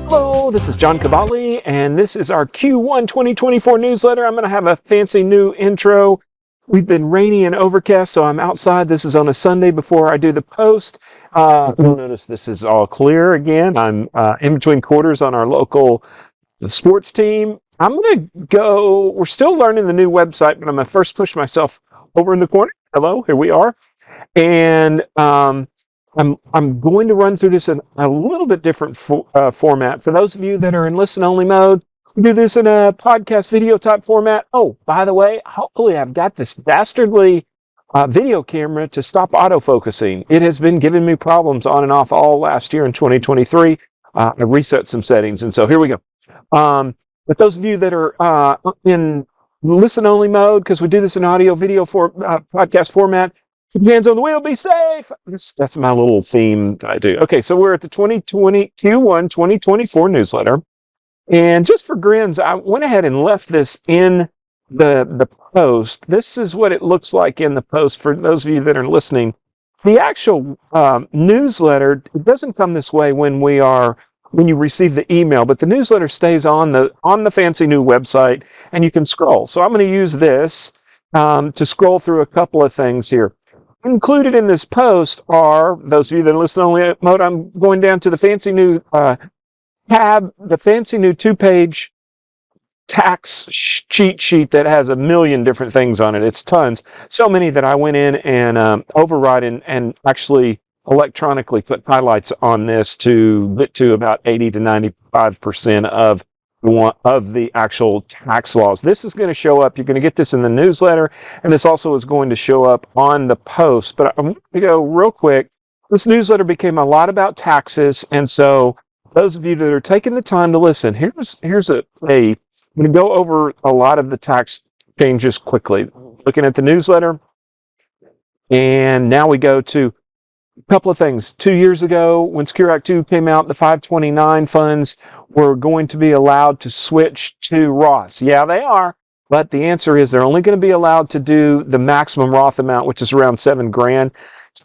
Hello, this is John Kvale, and this is our Q1 2024 newsletter. I'm going to have a fancy new intro. We've been rainy and overcast, so I'm outside. This is on a Sunday before I do the post. You'll notice this is all clear again. I'm in between quarters on our local sports team. I'm going to go, we're still learning the new website, but I'm going to first push myself over in the corner. Hello, here we are. And I'm going to run through this in a little bit different format. For those of you that are in listen-only mode, we do this in a podcast video type format. Oh, by the way, hopefully I've got this dastardly video camera to stop autofocusing. It has been giving me problems on and off all last year in 2023. I reset some settings, and so here we go. But those of you that are in listen-only mode, because we do this in audio-video podcast format, keep your hands on the wheel, be safe. That's my little theme that I do. Okay, so we're at the Q1 2024 newsletter. And just for grins, I went ahead and left this in the post. This is what it looks like in the post for those of you that are listening. The actual newsletter, it doesn't come this way when you receive the email, but the newsletter stays on the fancy new website, and you can scroll. So I'm going to use this to scroll through a couple of things here. Included in this post are, those of you that are listening only mode, I'm going down to the fancy new tab, the fancy new 2-page tax cheat sheet that has a million different things on it. It's tons. So many that I went in and override and actually electronically put highlights on this to get to about 80 to 95% of the actual tax laws. This is going to show up. You're going to get this in the newsletter, and this also is going to show up on the post. But I'm going to go real quick. This newsletter became a lot about taxes, and so those of you that are taking the time to listen, here's I'm going to go over a lot of the tax changes quickly. Looking at the newsletter, and now we go to a couple of things. 2 years ago, when Secure Act 2 came out, the 529 funds were going to be allowed to switch to Roths. Yeah, they are, but the answer is they're only going to be allowed to do the maximum Roth amount, which is around $7,000. It'll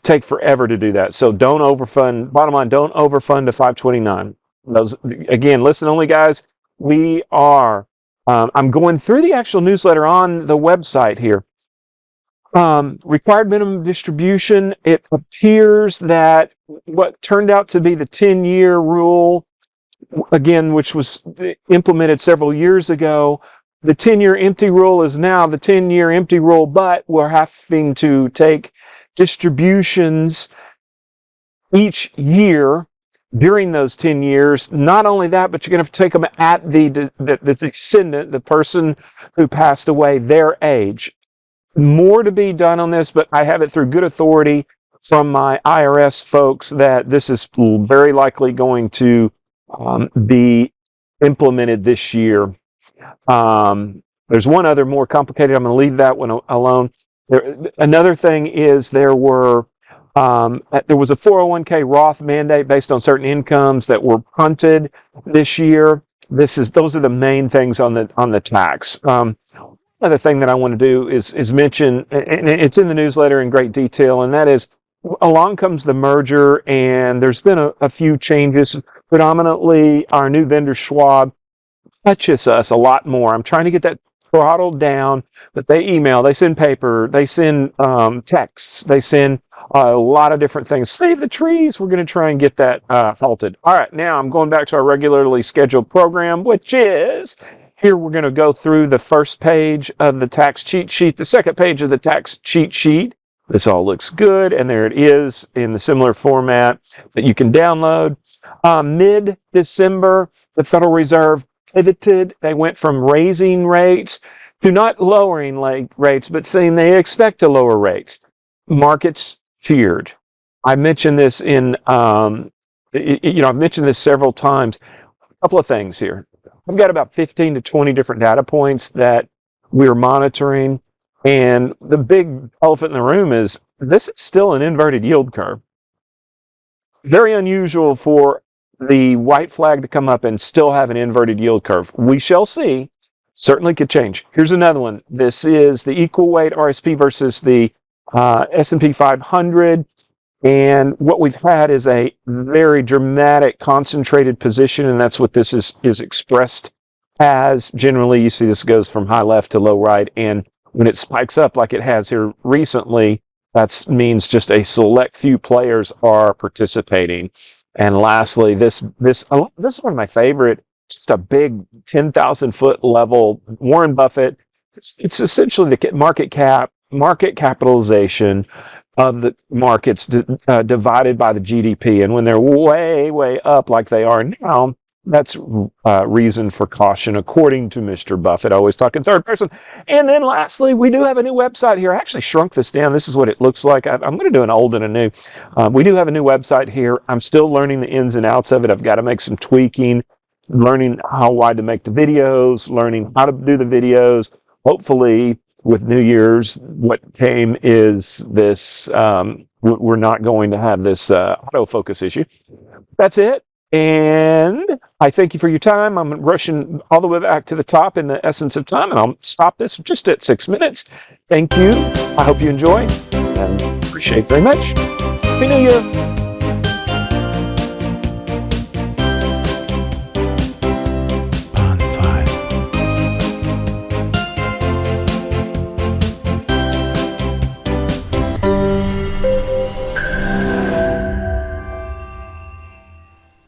take forever to do that. So don't overfund. Bottom line, don't overfund to 529. Those, again, listen only, guys. We are. I'm going through the actual newsletter on the website here. Required minimum distribution, it appears that what turned out to be the 10-year rule, again, which was implemented several years ago, the 10-year empty rule is now the 10-year empty rule, but we're having to take distributions each year during those 10 years. Not only that, but you're going to have to take them at the descendant, the person who passed away, their age. More to be done on this, but I have it through good authority from my IRS folks that this is very likely going to be implemented this year. There's one other more complicated. I'm going to leave that one alone. Another thing is there was a 401k Roth mandate based on certain incomes that were punted this year. Those are the main things on the tax. Another thing that I want to do is mention, and it's in the newsletter in great detail, and that is, along comes the merger, and there's been a few changes. Predominantly, our new vendor, Schwab, touches us a lot more. I'm trying to get that throttled down, but they email, they send paper, they send texts, they send a lot of different things. Save the trees. We're going to try and get that halted. All right, now I'm going back to our regularly scheduled program, which is... Here we're going to go through the first page of the tax cheat sheet, the second page of the tax cheat sheet. This all looks good, and there it is in the similar format that you can download. Mid-December, the Federal Reserve pivoted. They went from raising rates to not lowering rates, but saying they expect to lower rates. Markets feared. I mentioned this I've mentioned this several times. A couple of things here. I've got about 15 to 20 different data points that we're monitoring. And the big elephant in the room is this is still an inverted yield curve. Very unusual for the white flag to come up and still have an inverted yield curve. We shall see. Certainly could change. Here's another one. This is the equal weight RSP versus the S&P 500. And what we've had is a very dramatic concentrated position, and that's what this is expressed as. Generally, you see this goes from high left to low right, and when it spikes up like it has here recently, that means just a select few players are participating. And lastly, this is one of my favorite, just a big 10,000 foot level. Warren Buffett. It's essentially the market capitalization of the markets divided by the GDP. And when they're way up like they are now, that's reason for caution, according to Mr. Buffett. I always talk in third person. And then lastly, we do have a new website here. I actually shrunk this down. This is what it looks like. I'm going to do an old and a new. We do have a new website here. I'm still learning the ins and outs of it. I've got to make some tweaking, learning how wide to make the videos, learning how to do the videos. Hopefully, with New Year's, what came is this, we're not going to have this autofocus issue. That's it. And I thank you for your time. I'm rushing all the way back to the top in the essence of time, and I'll stop this just at 6 minutes. Thank you. I hope you enjoy, and appreciate very much. Happy New Year.